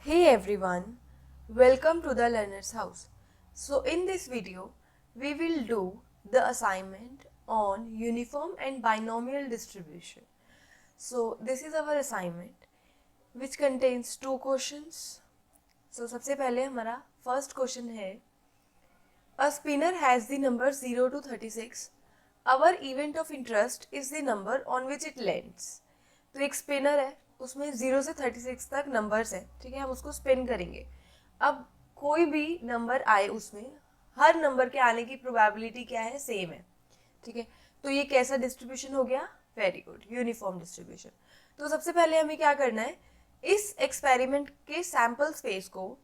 Hey everyone, welcome to the Learner's House. So in this video, we will do the assignment on uniform and binomial distribution. So this is our assignment which contains two questions. So सबसे पहले हमारा first question है A spinner has the number 0 to 36. Our event of interest is the number on which it lands. तो एक spinner है, उसमें 0 से 36 तक नंबर्स है, ठीक है, हम उसको स्पिन करेंगे. अब कोई भी नंबर आए उसमें हर नंबर के आने की प्रोबेबिलिटी क्या है, सेम है, ठीक है. तो ये कैसा डिस्ट्रीब्यूशन हो गया, वेरी गुड, यूनिफॉर्म डिस्ट्रीब्यूशन. तो सबसे पहले हमें क्या करना है, इस एक्सपेरिमेंट के सैंपल स्पेस को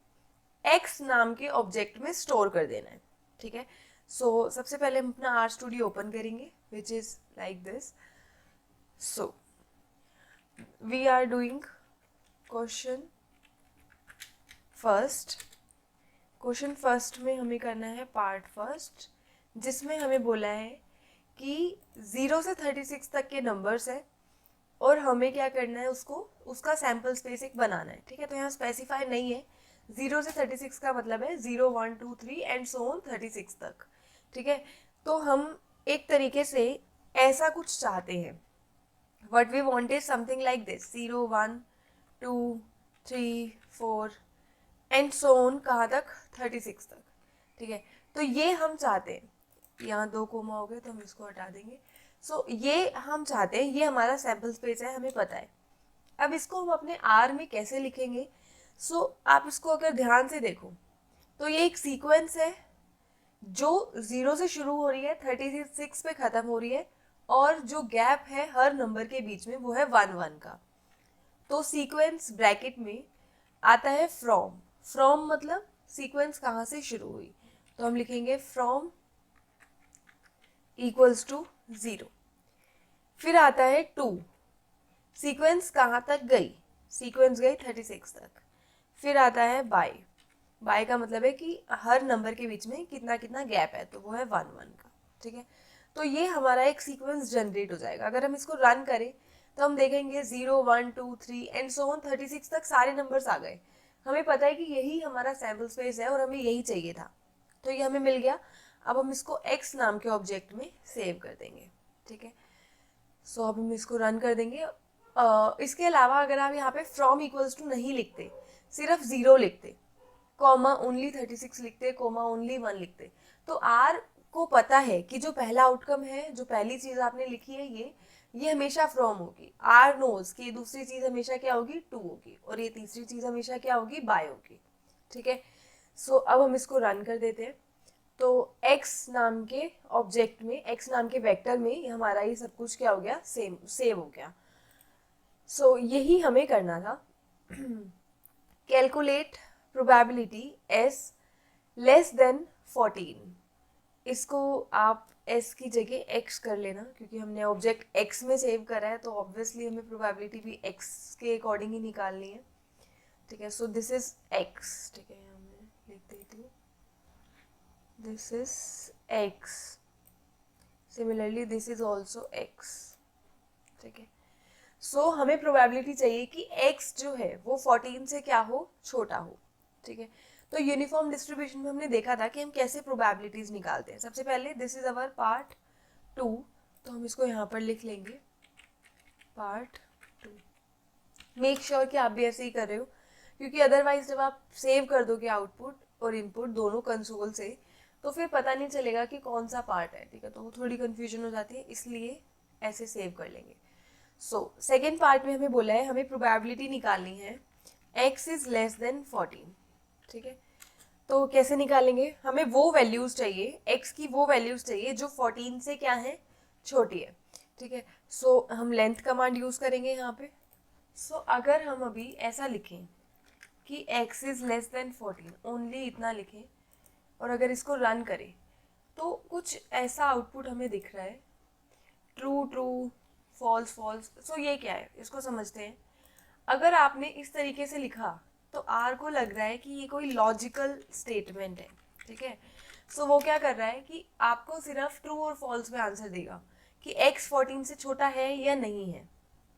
x नाम के ऑब्जेक्ट में स्टोर कर देना है, ठीक है. सो सबसे पहले हम अपना आर स्टूडियो ओपन करेंगे which is like this. So we are doing question first. Question first में हमें करना है पार्ट फर्स्ट, जिसमें हमें बोला है कि 0 से 36 तक के नंबर्स है और हमें क्या करना है, उसका सैम्पल स्पेस एक बनाना है, ठीक है. तो यहाँ स्पेसिफाई नहीं है, 0 से 36 का मतलब है 0 1 2 3 एंड सो ऑन 36 तक, ठीक है. तो हम एक तरीके से ऐसा कुछ चाहते हैं, what we want is something like this 0 1 2 3 4 and so on कहाँ तक, 36 तक, ठीक है. तो ये हम चाहते हैं, यहाँ 2 कोमा हो गए तो हम इसको हटा देंगे. सो ये हम चाहते हैं, ये हमारा सैम्पल स्पेस है, हमें पता है. अब इसको हम अपने आर में कैसे लिखेंगे. आप इसको अगर ध्यान से देखो तो ये एक सीक्वेंस है जो 0 से शुरू हो रही है, 36 पे ख़त्म हो रही है, और जो गैप है हर नंबर के बीच में वो है 1 1 का. तो सीक्वेंस ब्रैकेट में आता है फ्रॉम मतलब सीक्वेंस कहाँ से शुरू हुई, तो हम लिखेंगे फ्रॉम इक्वल्स टू 0. फिर आता है 2, सीक्वेंस कहाँ तक गई, सीक्वेंस गई 36 तक. फिर आता है बाय का मतलब है कि हर नंबर के बीच में कितना कितना गैप है, तो वो है 1 1 का, ठीक है. तो ये हमारा एक सीक्वेंस जनरेट हो जाएगा. अगर हम इसको रन करें तो हम देखेंगे 0 1 2 3 एंड सो ऑन 36 तक सारे नंबर्स आ गए. हमें पता है कि यही हमारा सैम्पल स्पेस है और हमें यही चाहिए था, तो ये हमें मिल गया. अब हम इसको x नाम के ऑब्जेक्ट में सेव कर देंगे, ठीक है. सो अब हम इसको रन कर देंगे. इसके अलावा अगर आप यहाँ पे फ्रॉम इक्वल्स टू नहीं लिखते, सिर्फ 0 लिखते, कॉमा ओनली 36 लिखते, कॉमा ओनली 1 लिखते, तो आर को पता है कि जो पहला आउटकम है, जो पहली चीज़ आपने लिखी है, ये हमेशा फ्रॉम होगी. आर नोज कि दूसरी चीज़ हमेशा क्या होगी, 2 होगी, और ये तीसरी चीज़ हमेशा क्या होगी, बाय होगी, ठीक है. सो अब हम इसको रन कर देते हैं. तो x नाम के ऑब्जेक्ट में, x नाम के वेक्टर में हमारा ये सब कुछ क्या हो गया, सेव हो गया. सो यही हमें करना था. Calculate probability s less than 14. इसको आप s की जगह x कर लेना, क्योंकि हमने ऑब्जेक्ट x में सेव करा है, तो ऑब्वियसली हमें प्रोबेबिलिटी भी x के अकॉर्डिंग ही निकालनी है, ठीक है. सो दिस इज x, ठीक है, मैं लिख देती हूँ, this is x. Similarly this is also x, ठीक है. सो हमें प्रोबेबिलिटी चाहिए कि x जो है वो 14 से क्या हो, छोटा हो, ठीक है. तो यूनिफॉर्म डिस्ट्रीब्यूशन में हमने देखा था कि हम कैसे प्रोबेबिलिटीज निकालते हैं. सबसे पहले दिस इज अवर पार्ट 2, तो हम इसको यहाँ पर लिख लेंगे पार्ट 2. मेक श्योर कि आप भी ऐसे ही कर रहे हो, क्योंकि अदरवाइज जब आप सेव कर दोगे आउटपुट और इनपुट दोनों कंसोल से, तो फिर पता नहीं चलेगा कि कौन सा पार्ट है, ठीक है. तो वो थोड़ी कन्फ्यूजन हो जाती है, इसलिए ऐसे सेव कर लेंगे. सो सेकेंड पार्ट में हमें बोला है, हमें प्रोबेबिलिटी निकालनी है x इज लेस देन 14, ठीक है. तो कैसे निकालेंगे, हमें वो वैल्यूज चाहिए, x की वो वैल्यूज चाहिए जो 14 से क्या है, छोटी है, ठीक है. सो हम लेंथ कमांड यूज करेंगे यहाँ पे. सो अगर हम अभी ऐसा लिखें कि x is less than 14, only इतना लिखें, और अगर इसको रन करें तो कुछ ऐसा आउटपुट हमें दिख रहा है, ट्रू ट्रू फॉल्स फॉल्स. सो ये क्या है, इसको समझते हैं. अगर आपने इस तरीके से लिखा तो आर को लग रहा है कि ये कोई लॉजिकल स्टेटमेंट है, ठीक है. सो वो क्या कर रहा है कि आपको सिर्फ ट्रू और फॉल्स में आंसर देगा कि x 14 से छोटा है या नहीं है,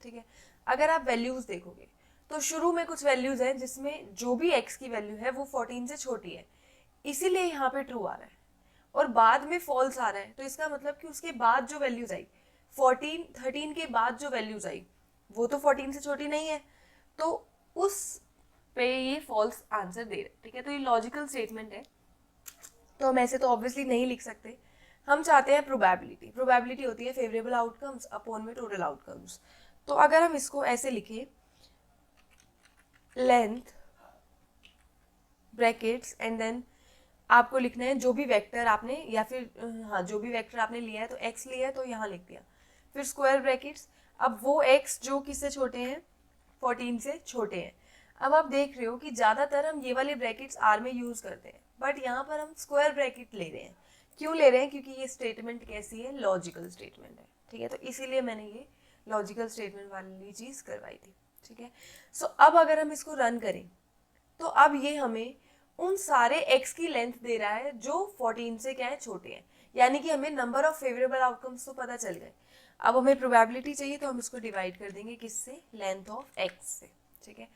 ठीक है. अगर आप वैल्यूज देखोगे तो शुरू में कुछ वैल्यूज हैं जिसमें जो भी x की वैल्यू है वो 14 से छोटी है, इसीलिए यहाँ पे ट्रू आ रहा है, और बाद में फॉल्स आ रहा है, तो इसका मतलब कि उसके बाद जो वैल्यूज आई 13 के बाद जो वैल्यूज आई वो तो 14 से छोटी नहीं है, तो उस पे ये फॉल्स आंसर दे रहे हैं। ठीक है, तो ये लॉजिकल स्टेटमेंट है, तो हम ऐसे तो ऑब्वियसली नहीं लिख सकते। हम चाहते हैं प्रोबेबिलिटी, प्रोबेबिलिटी होती है फेवरेबल आउटकम्स अपॉन में टोटल आउटकम्स। तो अगर हम इसको ऐसे लिखें, लेंथ ब्रैकेट्स एंड देन आपको लिखना है जो भी वेक्टर आपने, या फिर हाँ जो भी वेक्टर आपने लिया है, तो x लिया है तो यहाँ लिख दिया, फिर स्क्वायर ब्रैकेट्स। अब वो x जो किससे छोटे हैं, 14 से छोटे हैं। अब आप देख रहे हो कि ज़्यादातर हम ये वाले ब्रैकेट्स r में यूज़ करते हैं, बट यहाँ पर हम स्क्वायर ब्रैकेट ले रहे हैं। क्यों ले रहे हैं? क्योंकि ये स्टेटमेंट कैसी है, लॉजिकल स्टेटमेंट है। ठीक है, तो इसीलिए मैंने ये लॉजिकल स्टेटमेंट वाली चीज़ करवाई थी। ठीक है, सो अब अगर हम इसको रन करें तो अब ये हमें उन सारे x की लेंथ दे रहा है जो 14 से क्या है, छोटे हैं। यानी कि हमें नंबर ऑफ फेवरेबल आउटकम्स तो पता चल गए। अब हमें प्रोबेबिलिटी चाहिए, तो हम इसको डिवाइड कर देंगे किससे, लेंथ ऑफ x से। ठीक है,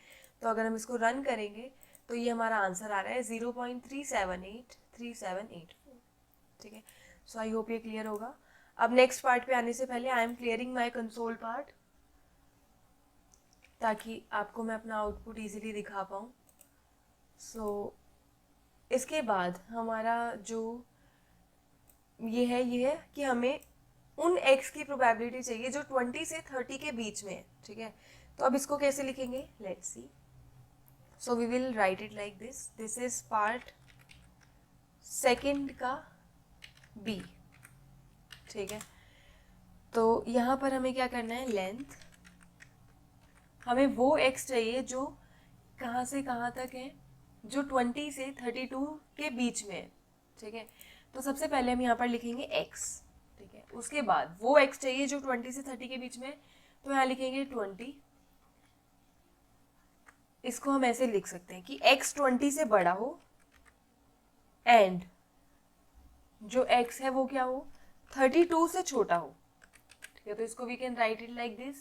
तो अगर हम इसको रन करेंगे तो ये हमारा आंसर आ रहा है 0.3783784। ठीक है, सो आई होप ये क्लियर होगा। अब नेक्स्ट पार्ट पे आने से पहले I am clearing my console part, ताकि आपको मैं अपना आउटपुट ईजिली दिखा पाऊँ। सो इसके बाद हमारा जो ये है कि हमें उन x की प्रोबेबिलिटी चाहिए जो 20 से 30 के बीच में है। ठीक है, तो अब इसको कैसे लिखेंगे, let's see. So we will write it like this, this is part second का b। ठीक है, तो यहाँ पर हमें क्या करना है, लेंथ, हमें वो x चाहिए जो कहाँ से कहाँ तक है, जो 20 से 32 के बीच में है। ठीक है, तो सबसे पहले हम यहाँ पर लिखेंगे x। ठीक है, उसके बाद वो x चाहिए जो 20 से 30 के बीच में है, तो यहाँ लिखेंगे 20। इसको हम ऐसे लिख सकते हैं कि x 20 से बड़ा हो एंड जो x है वो क्या हो, 32 से छोटा हो। ठीक है, तो इसको we can write it like this.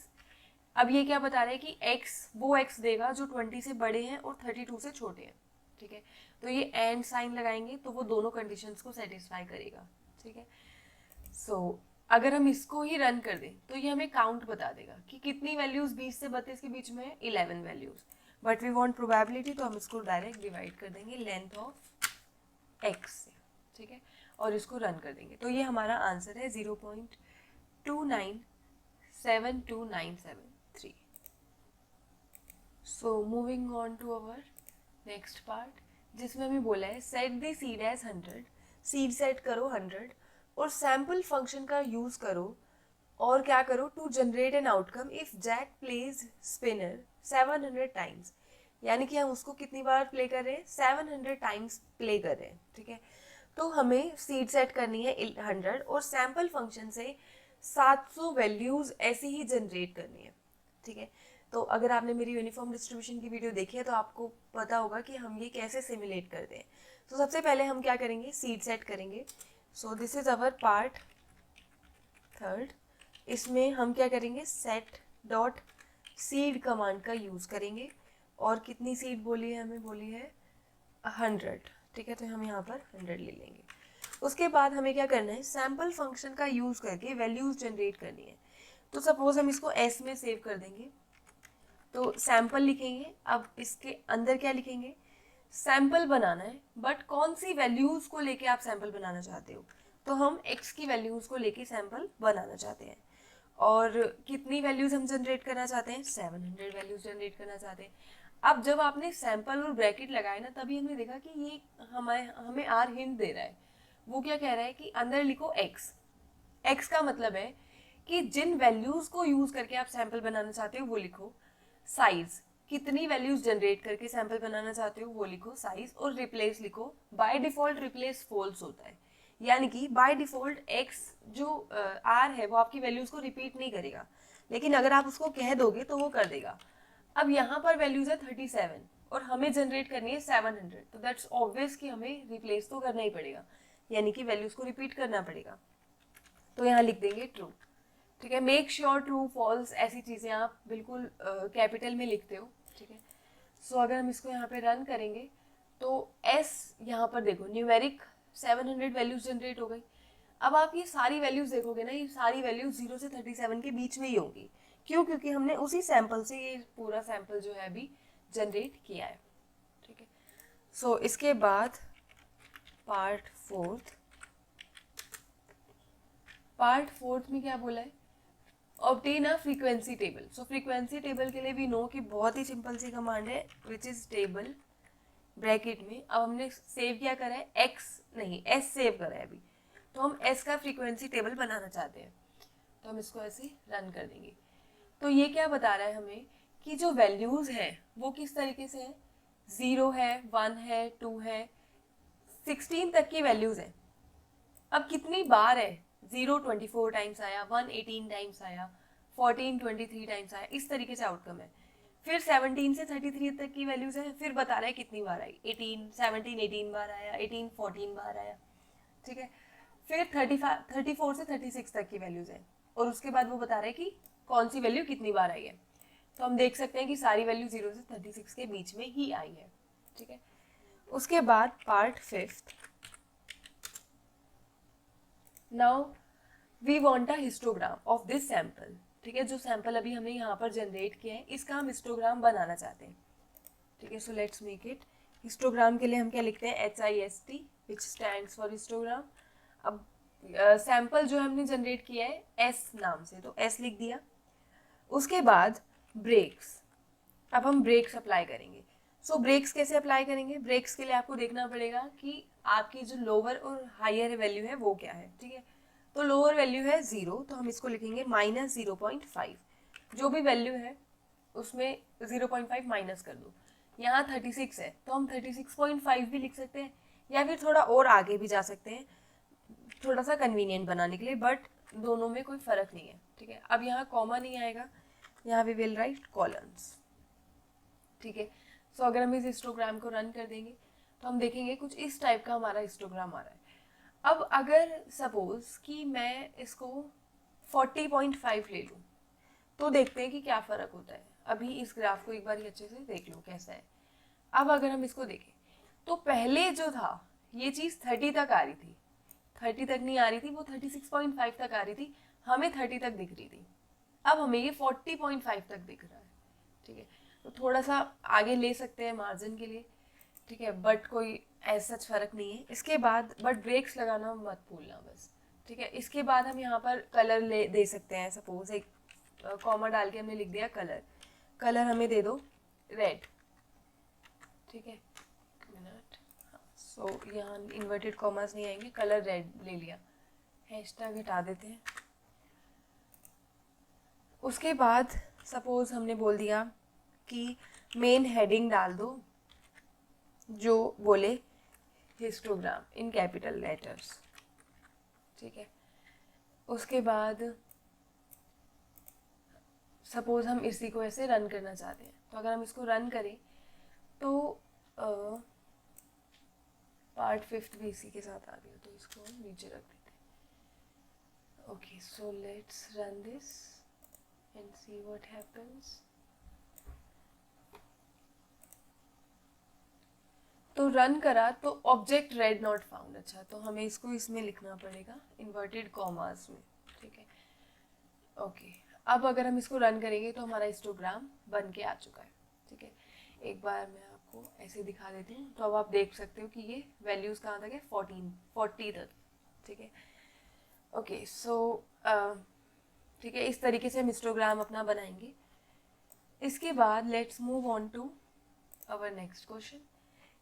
अब ये क्या बता रहे हैं कि x वो x देगा जो 20 से बड़े हैं और 32 से छोटे हैं। ठीक है, तो ये एंड साइन लगाएंगे तो वो दोनों कंडीशंस को सेटिस्फाई करेगा। ठीक है, सो अगर हम इसको ही रन कर दें तो ये हमें काउंट बता देगा कि कितनी वैल्यूज 20 से 32 के बीच में है, 11 values. But we want probability, तो हम इसको डायरेक्ट डिवाइड कर देंगे लेंथ ऑफ x से। ठीक है, और इसको रन कर देंगे, तो ये हमारा आंसर है 0.29729773। So moving on to our next part, जिसमें हमें बोला है set the seed as 100, seed set करो 100 और सैम्पल फंक्शन का यूज करो और क्या करो, to generate an outcome if Jack plays spinner 700 times. यानी कि हम उसको कितनी बार प्ले कर रहे हैं, 700 टाइम्स प्ले कर रहे हैं। ठीक है, तो हमें सीड सेट करनी है 100 और सैम्पल फंक्शन से 700 वैल्यूज ऐसे ही जनरेट करनी है। ठीक है, तो अगर आपने मेरी यूनिफॉर्म डिस्ट्रीब्यूशन की वीडियो देखी है तो आपको पता होगा कि हम ये कैसे सिमुलेट करते हैं। तो सबसे पहले हम क्या करेंगे, सीड सेट करेंगे। सो this is our part third. इसमें हम क्या करेंगे, सेट डॉट सीड कमांड का यूज़ करेंगे और कितनी सीड बोली है, हमें बोली है 100। ठीक है, तो हम यहाँ पर 100 ले लेंगे। उसके बाद हमें क्या करना है, सैम्पल फंक्शन का यूज़ करके वैल्यूज़ जनरेट करनी है। तो सपोज हम इसको एस में सेव कर देंगे, तो सैम्पल लिखेंगे। अब इसके अंदर क्या लिखेंगे, सैम्पल बनाना है, बट कौन सी वैल्यूज़ को लेके आप सैम्पल बनाना चाहते हो, तो हम x की वैल्यूज़ को लेके सैम्पल बनाना चाहते हैं। और कितनी वैल्यूज़ हम जनरेट करना चाहते हैं, 700 वैल्यूज़ जनरेट करना चाहते हैं। अब जब आपने सैम्पल और ब्रैकेट लगाए ना, तभी हमने देखा कि ये हमें आर हिंट दे रहा है। वो क्या कह रहा है कि अंदर लिखो x। x का मतलब है कि जिन वैल्यूज़ को यूज़ करके आप सैम्पल बनाना चाहते हो वो लिखो। साइज, कितनी वैल्यूज जनरेट करके सैंपल बनाना चाहते हो वो लिखो साइज, और रिप्लेस लिखो। बाय डिफॉल्ट रिप्लेस फॉल्स होता है, यानी कि बाय डिफॉल्ट x जो r है वो आपकी वैल्यूज को रिपीट नहीं करेगा, लेकिन अगर आप उसको कह दोगे तो वो कर देगा। अब यहाँ पर वैल्यूज है 37 और हमें जनरेट करनी है 700, तो दैट्स ऑब्वियस कि हमें रिप्लेस तो करना ही पड़ेगा, यानी कि वैल्यूज को रिपीट करना पड़ेगा। तो यहाँ लिख देंगे ट्रू। ठीक है, मेक श्योर ट्रू फॉल्स ऐसी चीज़ें आप बिल्कुल कैपिटल में लिखते हो। ठीक है। सो अगर हम इसको यहाँ पे रन करेंगे तो S यहाँ पर देखो न्यूमेरिक 700 वैल्यूज जनरेट हो गई। अब आप ये सारी वैल्यूज देखोगे ना, ये सारी वैल्यूज 0 से 37 के बीच में ही होंगी। क्यों? क्योंकि हमने उसी सैंपल से ये पूरा सैंपल जो है अभी जनरेट किया है। ठीक है। सो इसके बाद पार्ट फोर्थ में क्या बोला है? Obtain a frequency table. So frequency table के लिए भी नो कि बहुत ही सिंपल सी कमांड है, विच इज टेबल ब्रैकेट में। अब हमने सेव क्या करा है? एक्स नहीं, एस सेव करा है अभी, तो हम एस का फ्रीक्वेंसी टेबल बनाना चाहते हैं, तो हम इसको ऐसे रन कर देंगे। तो ये क्या बता रहा है हमें कि जो वैल्यूज हैं वो किस तरीके से है? 0 है, 1 है, 2 है, 16 तक की वैल्यूज है। अब कितनी बार है? 0 24 टाइम्स आया, 1 18 टाइम्स आया, 14 23 टाइम्स आया, इस तरीके से आउटकम है। फिर 17 से 33 तक की वैल्यूज है, फिर बता रहा है कितनी बार आई, 17 18 बार आया, 18 14 बार आया। ठीक है। फिर 34 से 36 तक की वैल्यूज है, और उसके बाद वो बता रहा है कि कौन सी वैल्यू कितनी बार आई है। तो हम देख सकते हैं कि सारी वैल्यू 0 से 36 के बीच में ही आई है। ठीक है। उसके बाद part 5, now we want a histogram of this sample. ठीक है। जो सैंपल अभी हमने यहाँ पर जनरेट किया है, इसका हम हिस्टोग्राम बनाना चाहते हैं। ठीक है। So let's make it. Histogram के लिए हम क्या लिखते हैं? HIST, which stands for histogram. अब सैंपल जो हमने जनरेट किया है एस नाम से, तो एस लिख दिया। उसके बाद ब्रेक्स। अब हम ब्रेक्स अप्लाई करेंगे। सो ब्रेक्स कैसे अप्लाई करेंगे? ब्रेक्स के लिए आपको देखना पड़ेगा कि आपकी जो लोअर और हायर वैल्यू है वो क्या है। ठीक है। तो लोअर वैल्यू है 0, तो हम इसको लिखेंगे -0.5। जो भी वैल्यू है उसमें 0.5 माइनस कर दो। यहाँ 36 है तो हम 36.5 भी लिख सकते हैं, या फिर थोड़ा और आगे भी जा सकते हैं, थोड़ा सा कन्वीनियंट बनाने के लिए, बट दोनों में कोई फर्क नहीं है। ठीक है। अब यहाँ कॉमा नहीं आएगा, यहाँ वी विल राइट कॉलम्स। ठीक है। सो अगर हम इस हिस्टोग्राम को रन कर देंगे तो हम देखेंगे कुछ इस टाइप का हमारा हिस्टोग्राम आ रहा है। अब अगर सपोज कि मैं इसको 40.5 ले लूँ, तो देखते हैं कि क्या फ़र्क होता है। अभी इस ग्राफ को एक बार अच्छे से देख लो कैसा है। अब अगर हम इसको देखें तो पहले जो था ये चीज़ 30 तक आ रही थी, 30 तक नहीं आ रही थी, वो 36.5 तक आ रही थी, हमें 30 तक दिख रही थी। अब हमें ये 40.5 तक दिख रहा है। ठीक है। तो थोड़ा सा आगे ले सकते हैं मार्जिन के लिए। ठीक है। बट कोई ऐसा फर्क नहीं है। इसके बाद बट ब्रेक्स लगाना मत भूलना बस। ठीक है। इसके बाद हम यहाँ पर कलर ले दे सकते हैं। सपोज एक कॉमा डाल के हमने लिख दिया कलर। कलर हमें दे दो रेड। ठीक है। मिनट। सो यहाँ इन्वर्टेड कॉमास नहीं आएंगे, कलर रेड ले लिया। हैशटैग हटा देते हैं। उसके बाद सपोज हमने बोल दिया कि मेन हेडिंग डाल दो जो बोले हिस्टोग्राम इन कैपिटल लेटर्स। ठीक है। उसके बाद सपोज हम इसी को ऐसे रन करना चाहते हैं, तो अगर हम इसको रन करें तो पार्ट 5 भी इसी के साथ आ गया, तो इसको हम नीचे रख देते हैं। Okay, so let's run this and see what happens. तो रन करा तो ऑब्जेक्ट रेड नॉट फाउंड। अच्छा, तो हमें इसको इसमें लिखना पड़ेगा इन्वर्टेड कॉमास में। ठीक है। ओके। अब अगर हम इसको रन करेंगे तो हमारा हिस्टोग्राम बन के आ चुका है। ठीक है। एक बार मैं आपको ऐसे दिखा देती हूँ, तो अब आप देख सकते हो कि ये वैल्यूज़ कहाँ तक है? 40 तक। ठीक है। ओके, सो ठीक है, इस तरीके से हम हिस्टोग्राम अपना बनाएंगे। इसके बाद let's move on to our next question,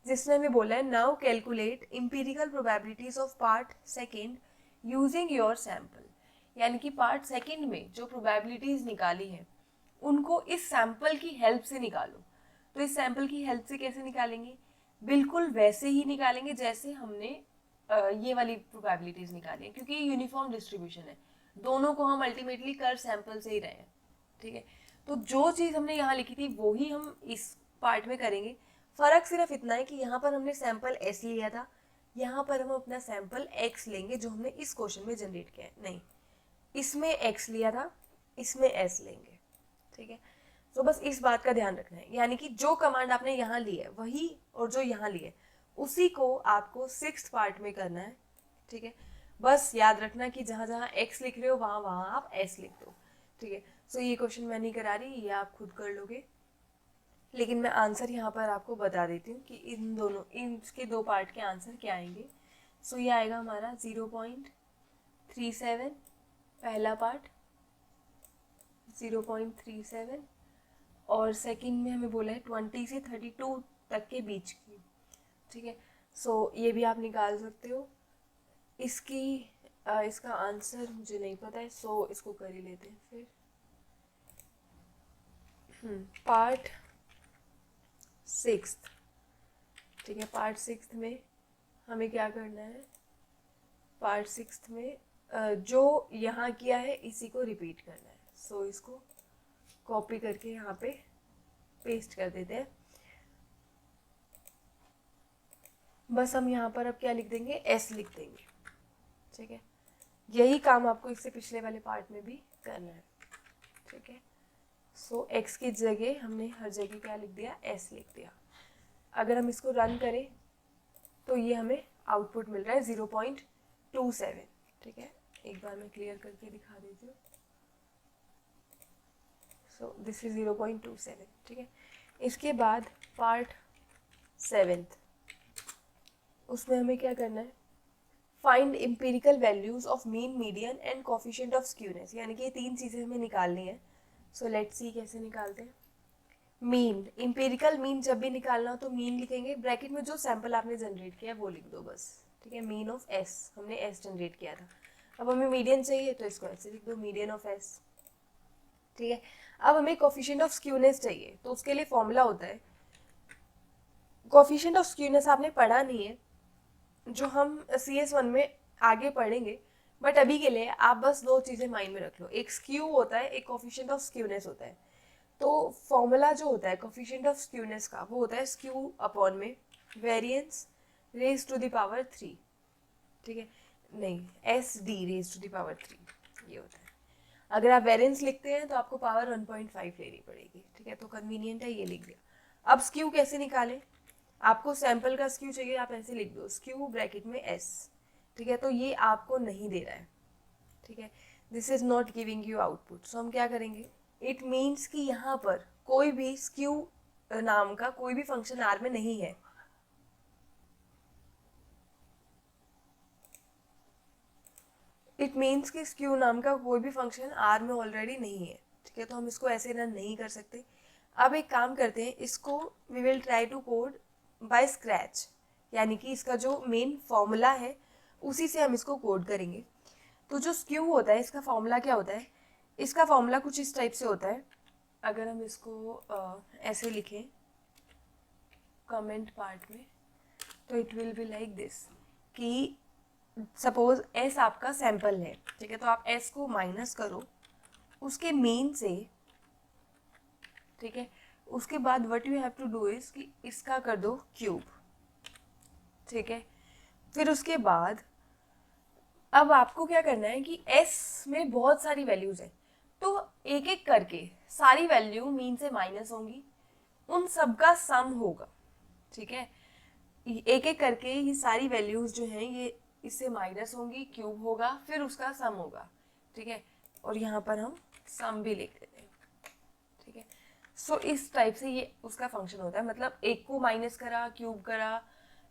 जिसमें हमें बोला है now calculate empirical probabilities of part second using your sample. यानी कि पार्ट सेकेंड में जो प्रोबेबिलिटीज निकाली है उनको इस सैंपल की हेल्प से निकालो। तो इस सैंपल की हेल्प से कैसे निकालेंगे? बिल्कुल वैसे ही निकालेंगे जैसे हमने ये वाली प्रोबेबिलिटीज निकाली है, क्योंकि ये यूनिफॉर्म डिस्ट्रीब्यूशन है, दोनों को हम अल्टीमेटली कर सैंपल से ही रहे हैं। ठीक है। तो जो चीज़ हमने यहाँ लिखी थी वो ही हम इस पार्ट में करेंगे। फ़र्क सिर्फ इतना है कि यहाँ पर हमने सैंपल S लिया था, यहाँ पर हम अपना सैंपल X लेंगे जो हमने इस क्वेश्चन में जनरेट किया है। नहीं, इसमें X लिया था, इसमें S लेंगे। ठीक है। तो बस इस बात का ध्यान रखना है, यानी कि जो कमांड आपने यहाँ ली है वही और जो यहाँ ली है उसी को आपको 6th पार्ट में करना है, ठीक है। बस याद रखना कि जहाँ जहाँ x लिख रहे हो वहाँ वहाँ आप s लिख दो, ठीक है। सो ये क्वेश्चन मैं नहीं करा रही, ये आप खुद कर लोगे, लेकिन मैं आंसर यहाँ पर आपको बता देती हूँ कि इसके 2 पार्ट के आंसर क्या आएंगे। सो ये आएगा हमारा 0.37 पहला पार्ट, 0.37, और सेकंड में हमें बोला है 20 से 32 तक के बीच की, ठीक है। सो ये भी आप निकाल सकते हो। इसका आंसर मुझे नहीं पता है, सो इसको कर ही लेते हैं फिर। पार्ट 6, ठीक है। पार्ट 6 में हमें क्या करना है, पार्ट 6 में जो यहाँ किया है इसी को रिपीट करना है। सो इसको कॉपी करके यहाँ पे पेस्ट कर देते हैं। बस हम यहाँ पर अब क्या लिख देंगे, s लिख देंगे, ठीक है। यही काम आपको इससे पिछले वाले पार्ट में भी करना है, ठीक है। सो x की जगह हमने हर जगह क्या लिख दिया, s लिख दिया। अगर हम इसको रन करें तो ये हमें आउटपुट मिल रहा है 0.27, ठीक है। एक बार मैं क्लियर करके दिखा देती हूँ। सो दिस इज 0.27, ठीक है। इसके बाद पार्ट 7th, उसमें हमें क्या करना है, find empirical values of mean, median and coefficient of skewness, यानी कि ये 3 चीज़ें हमें निकालनी है। सो लेट्स सी कैसे निकालते हैं। मीन, एम्पिरिकल मीन जब भी निकालना हो तो मीन लिखेंगे, ब्रैकेट में जो सैंपल आपने जनरेट किया है वो लिख दो बस, ठीक है। मीन ऑफ एस, हमने एस जनरेट किया था। अब हमें मीडियन चाहिए तो इसको ऐसे लिख दो, मीडियन ऑफ एस, ठीक है। अब हमें कोफिशिएंट ऑफ स्क्यूनेस चाहिए, तो उसके लिए फॉर्मूला होता है, कोफिशिएंट ऑफ स्क्यूनेस आपने पढ़ा नहीं है, जो हम CS1 में आगे पढ़ेंगे, बट अभी के लिए आप बस 2 चीज़ें माइंड में रख लो, एक स्क्यू होता है, एक कोफिशिएंट ऑफ स्क्यूनेस होता है। तो फॉर्मूला जो होता है कोफिशिएंट ऑफ स्क्यूनेस का, वो होता है स्क्यू अपॉन में variance raise to the power 3, ठीक है। नहीं, SD raise to the power 3 ये होता है। अगर आप वेरिएंस लिखते हैं तो आपको पावर 1.5 लेनी पड़ेगी, ठीक है। तो कन्वीनियंट है, ये लिख दिया। अब स्क्यू कैसे निकालें, आपको सैंपल का स्क्यू चाहिए, आप ऐसे लिख दो, स्क्यू ब्रैकेट में S, ठीक है। तो ये आपको नहीं दे रहा है, ठीक है, this is not giving you output. So हम क्या करेंगे, इट मीन्स कि यहाँ पर कोई भी स्क्यू नाम का कोई भी फंक्शन R में नहीं है। इट मीन्स कि स्क्यू नाम का कोई भी फंक्शन R में ऑलरेडी नहीं है, ठीक है। तो हम इसको ऐसे रन नहीं कर सकते। अब एक काम करते हैं, इसको we will try to code by scratch, यानी कि इसका जो मेन फॉर्मूला है उसी से हम इसको कोड करेंगे। तो जो स्क्यू होता है इसका फॉर्मूला क्या होता है, इसका फॉर्मूला कुछ इस टाइप से होता है। अगर हम इसको ऐसे लिखें कमेंट पार्ट में, तो it will be like this कि सपोज S आपका सैंपल है, ठीक है। तो आप S को माइनस करो उसके मीन से, ठीक है। उसके बाद what you have to do is कि इसका कर दो क्यूब, ठीक है। फिर उसके बाद अब आपको क्या करना है कि S में बहुत सारी वैल्यूज है, तो एक एक करके सारी वैल्यू मीन से माइनस होंगी, उन सब का सम होगा, ठीक है। एक एक करके ये सारी वैल्यूज जो हैं ये इससे माइनस होंगी, क्यूब होगा, फिर उसका सम होगा, ठीक है। और यहाँ पर हम सम भी लिख देते हैं, ठीक है। सो इस टाइप से ये उसका फंक्शन होता है, मतलब एक को माइनस करा, क्यूब करा,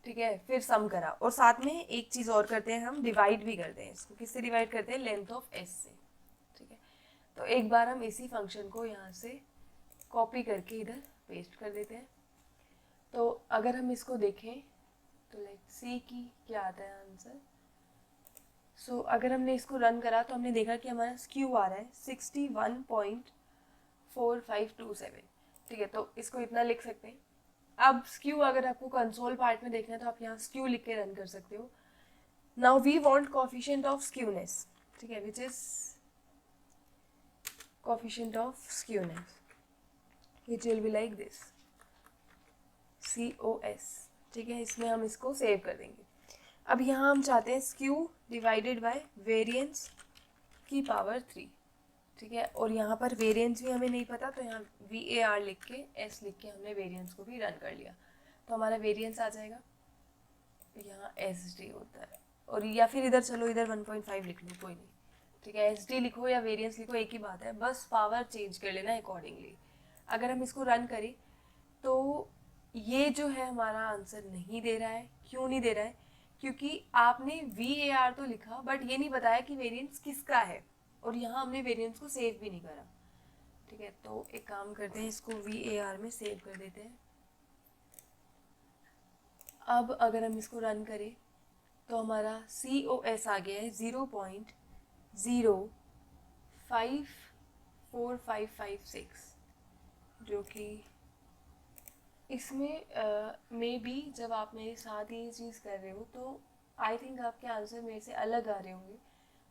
ठीक है, फिर सम करा, और साथ में एक चीज़ और करते हैं, हम डिवाइड भी करते हैं। इसको किससे डिवाइड करते हैं, लेंथ ऑफ S से, ठीक है। तो एक बार हम इसी फंक्शन को यहाँ से कॉपी करके इधर पेस्ट कर देते हैं। तो अगर हम इसको देखें तो लेट्स सी कि क्या आता है आंसर। सो अगर हमने इसको रन करा तो हमने देखा कि हमारा स्क्यू आ रहा है 61.4527, ठीक है। तो इसको इतना लिख सकते हैं। अब स्क्यू अगर आपको कंसोल पार्ट में देखना है तो आप यहाँ स्क्यू लिख के रन कर सकते हो। Now we want coefficient of skewness, ठीक है, which is coefficient of skewness which will be like this COS, ठीक है। इसमें हम इसको सेव कर देंगे। अब यहाँ हम चाहते हैं स्क्यू डिवाइडेड बाय वेरिएंस की पावर 3, ठीक है। और यहाँ पर वेरिएंस भी हमें नहीं पता, तो यहाँ VAR लिख के S लिख के हमने वेरिएंस को भी रन कर लिया, तो हमारा वेरिएंस आ जाएगा, यहाँ SD होता है, और या फिर इधर चलो इधर 1.5 लिख लो, कोई नहीं, ठीक है। SD लिखो या वेरिएंस लिखो एक ही बात है, बस पावर चेंज कर लेना अकॉर्डिंगली। अगर हम इसको रन करें तो ये जो है हमारा आंसर नहीं दे रहा है। क्यों नहीं दे रहा है? क्योंकि आपने VAR तो लिखा बट ये नहीं बताया कि वेरिएंस किसका है, और यहाँ हमने वेरिएंस को सेव भी नहीं करा, ठीक है। तो एक काम करते हैं, इसको VAR में सेव कर देते हैं। अब अगर हम इसको रन करें तो हमारा COS आ गया है 0.054556, जो कि इसमें मे बी जब आप मेरे साथ ये चीज़ कर रहे हो तो आई थिंक आपके आंसर मेरे से अलग आ रहे होंगे।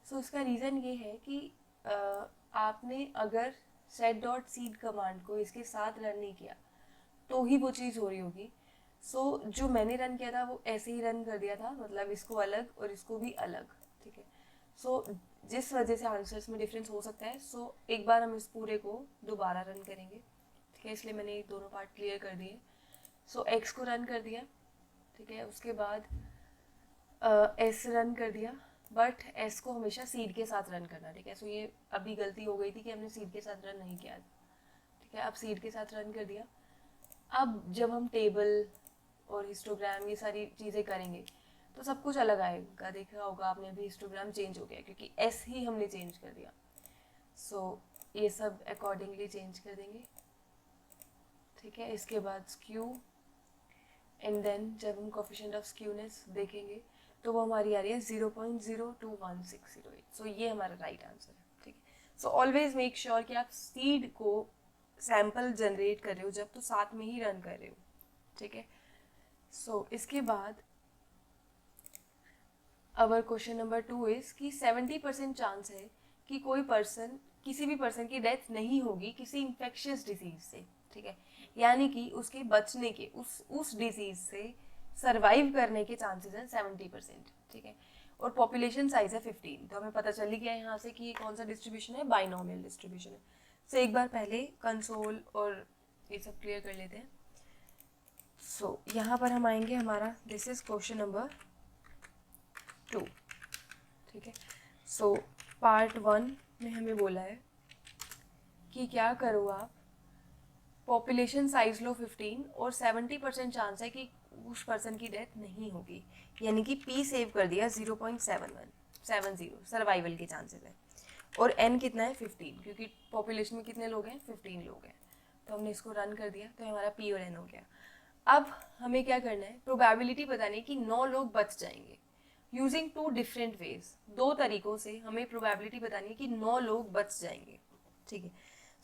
सो इसका रीज़न ये है कि आपने अगर set.seed कमांड को इसके साथ रन नहीं किया तो ही वो चीज़ हो रही होगी। सो जो मैंने रन किया था वो ऐसे ही रन कर दिया था, मतलब इसको अलग और इसको भी अलग, ठीक है। सो जिस वजह से आंसर्स में डिफरेंस हो सकता है। सो एक बार हम इस पूरे को दोबारा रन करेंगे, ठीक है, इसलिए मैंने दोनों पार्ट क्लियर कर दिए। सो एक्स को रन कर दिया, ठीक है, उसके बाद एस रन कर दिया, बट एस को हमेशा सीड के साथ रन करना, ठीक है। सो ये अभी गलती हो गई थी कि हमने सीड के साथ रन नहीं किया, ठीक है। अब सीड के साथ रन कर दिया। अब जब हम टेबल और हिस्टोग्राम ये सारी चीज़ें करेंगे तो सब कुछ अलग आएगा। देखा होगा आपने, अभी हिस्टोग्राम चेंज हो गया क्योंकि एस ही हमने चेंज कर दिया। सो ये सब अकॉर्डिंगली चेंज कर देंगे, ठीक है। इसके बाद स्क्यू, एंड देन जब हम कोफिशिएंट ऑफ स्क्यूनेस देखेंगे तो वो हमारी आ रही है 0.021608। सो ये हमारा राइट आंसर है, ठीक है। सो ऑलवेज मेक श्योर कि आप सीड को सैम्पल जनरेट कर रहे हो जब तो साथ में ही रन कर रहे हो, ठीक है। सो इसके बाद अवर क्वेश्चन नंबर 2 इज कि 70% चांस है कि कोई पर्सन, किसी भी पर्सन की डेथ नहीं होगी किसी इन्फेक्शियस डिजीज से, ठीक है। यानी कि उसके बचने के, उस डिजीज से सरवाइव करने के चांसेस हैं 70%, ठीक है। और पॉपुलेशन साइज है 15, तो हमें पता चल ही गया यहाँ से कि ये कौन सा डिस्ट्रीब्यूशन है, बाइनोमियल डिस्ट्रीब्यूशन है। तो एक बार पहले कंसोल और ये सब क्लियर कर लेते हैं। सो यहाँ पर हम आएंगे, हमारा दिस इज क्वेश्चन नंबर 2, ठीक है। सो पार्ट 1 में हमें बोला है कि क्या करो आप, पॉपुलेशन साइज लो 15 और 70% चांस है कि उस पर्सन की डेथ नहीं होगी, यानी कि P सेव कर दिया 0.70 सर्वाइवल के चांसेस है। और N कितना है 15, क्योंकि पॉपुलेशन में कितने लोग हैं 15 लोग हैं, तो हमने इसको रन कर दिया, तो हमारा P और N हो गया। अब हमें क्या करना है, प्रोबेबिलिटी बतानी है कि 9 लोग बच जाएंगे यूजिंग 2 डिफरेंट वेज। 2 तरीकों से हमें प्रोबेबिलिटी बतानी है कि 9 लोग बच जाएंगे, ठीक है।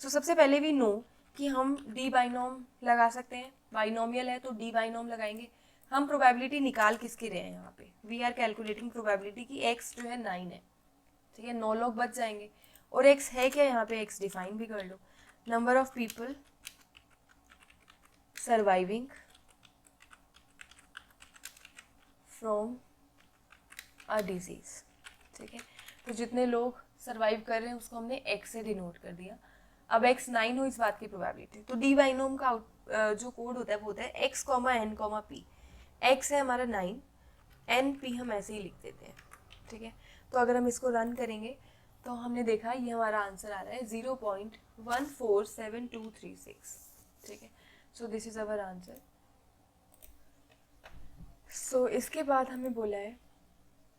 सो सबसे पहले भी नो कि हम डी बाइनोम लगा सकते हैं, बाइनोमियल है तो डी बाइनोम लगाएंगे। हम प्रोबेबिलिटी निकाल किसके रहे हैं, यहाँ पे वी आर कैलकुलेटिंग प्रोबेबिलिटी की एक्स जो है 9 है, ठीक है। 9 लोग बच जाएंगे, और एक्स है क्या, यहाँ पे एक्स डिफाइन भी कर लो, number of people surviving from a disease, ठीक है। तो जितने लोग सर्वाइव कर रहे हैं उसको हमने एक्स से डिनोट कर दिया। अब एक्स 9 हो इस बात की प्रोबेबिलिटी, तो डी बाइनोम का जो कोड होता है वो होता है x comma n comma p. X है हमारा 9, एन पी हम ऐसे ही लिख देते हैं, ठीक है। तो अगर हम इसको रन करेंगे तो हमने देखा ये हमारा आंसर आ रहा है 0.147236, ठीक है। So this is our answer. So इसके बाद हमें बोला है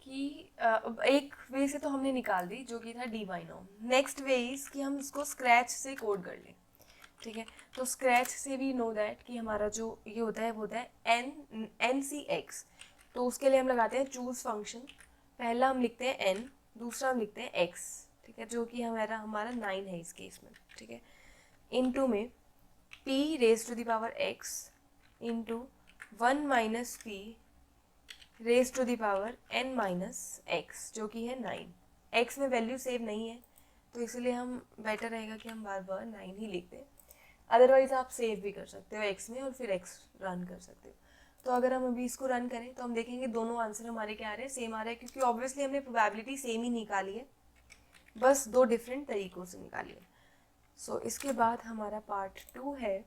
कि एक वे से तो हमने निकाल दी जो कि था डी बाइनोम। नेक्स्ट वे इज कि हम इसको स्क्रैच से कोड कर लें, ठीक है। तो स्क्रैच से भी नो दैट कि हमारा जो ये होता है वो होता है एन सी एक्स। तो उसके लिए हम लगाते हैं चूज फंक्शन, पहला हम लिखते हैं एन, दूसरा हम लिखते हैं एक्स, ठीक है, जो कि हमारा 9 है इस केस में, ठीक है। इनटू में p raise to the power x into 1 minus p raise to the power n minus x, जो कि है 9। x में वैल्यू सेव नहीं है तो इसलिए हम बेटर रहेगा कि हम बार बार 9 ही लिख दें, अदरवाइज आप सेव भी कर सकते हो x में और फिर x रन कर सकते हो। तो अगर हम अभी इसको रन करें तो हम देखेंगे दोनों आंसर हमारे क्या आ रहे हैं, सेम आ रहे हैं, क्योंकि ऑब्वियसली हमने प्रोबेबिलिटी सेम ही निकाली है, बस दो डिफरेंट तरीक़ों से निकालिए। सो इसके बाद हमारा पार्ट 2 है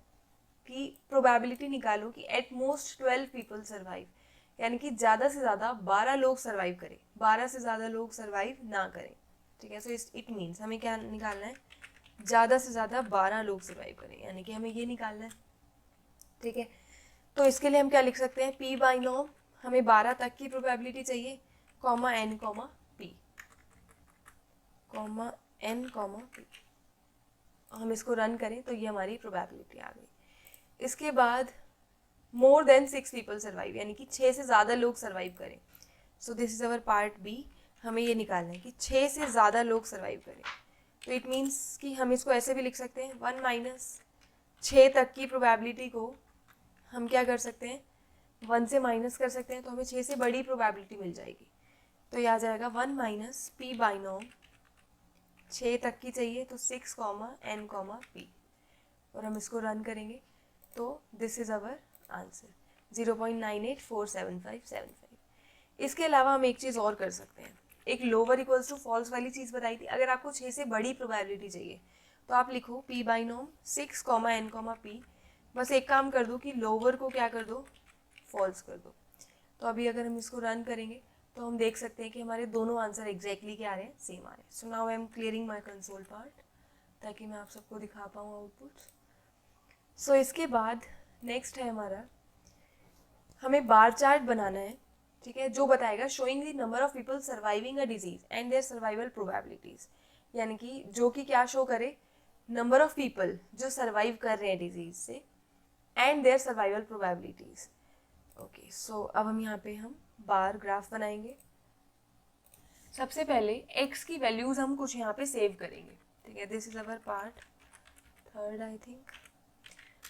कि प्रोबेबिलिटी निकालो कि एट मोस्ट 12 पीपल सर्वाइव, यानी कि ज़्यादा से ज़्यादा 12 लोग सर्वाइव करें, 12 से ज़्यादा लोग सर्वाइव ना करें। ठीक है, सो इट मीन्स हमें क्या निकालना है, ज़्यादा से ज़्यादा 12 लोग सर्वाइव करें, यानी कि हमें ये निकालना है। ठीक है, तो इसके लिए हम क्या लिख सकते हैं, पी बाई नॉर्म, हमें 12 तक की प्रोबेबिलिटी चाहिए, comma n comma p, comma n comma p. हम इसको रन करें तो ये हमारी प्रोबेबिलिटी आ गई। इसके बाद मोर देन 6 पीपल सर्वाइव, यानी कि 6 से ज़्यादा लोग सर्वाइव करें। So this is our part B, हमें ये निकालना है कि 6 से ज़्यादा लोग सर्वाइव करें। तो इट मीन्स कि हम इसको ऐसे भी लिख सकते हैं, 1 माइनस 6 तक की प्रोबेबिलिटी को हम क्या कर सकते हैं, 1 से माइनस कर सकते हैं, तो हमें 6 से बड़ी प्रोबेबिलिटी मिल जाएगी। तो ये आ जाएगा 1 माइनस पी बाई नॉर्म, 6 तक की चाहिए तो 6 कॉमा एन कॉमा पी, और हम इसको रन करेंगे तो दिस इज़ अवर आंसर 0.984757। इसके अलावा हम एक चीज़ और कर सकते हैं, एक लोअर इक्वल्स टू फॉल्स वाली चीज़ बताई थी। अगर आपको 6 से बड़ी प्रोबेबिलिटी चाहिए तो आप लिखो p by norm 6 comma n comma p, बस एक काम कर दो कि लोअर को क्या कर दो, फॉल्स कर दो। तो अभी अगर हम इसको रन करेंगे तो हम देख सकते हैं कि हमारे दोनों आंसर एग्जैक्टली क्या आ रहे हैं, सेम आ रहे हैं। So now I am clearing my console part ताकि मैं आप सबको दिखा पाऊँ आउटपुट। सो इसके बाद नेक्स्ट है हमारा, हमें बार चार्ट बनाना है। ठीक है, जो बताएगा showing the number of people surviving a disease and their survival probabilities, यानी कि जो कि क्या शो करे, नंबर ऑफ पीपल जो सर्वाइव कर रहे हैं डिजीज से and their survival probabilities. Okay, so अब हम यहाँ पे हम बार ग्राफ बनाएंगे। सबसे पहले x की वैल्यूज हम कुछ यहाँ पे सेव करेंगे। ठीक है, this is our part 3 I think.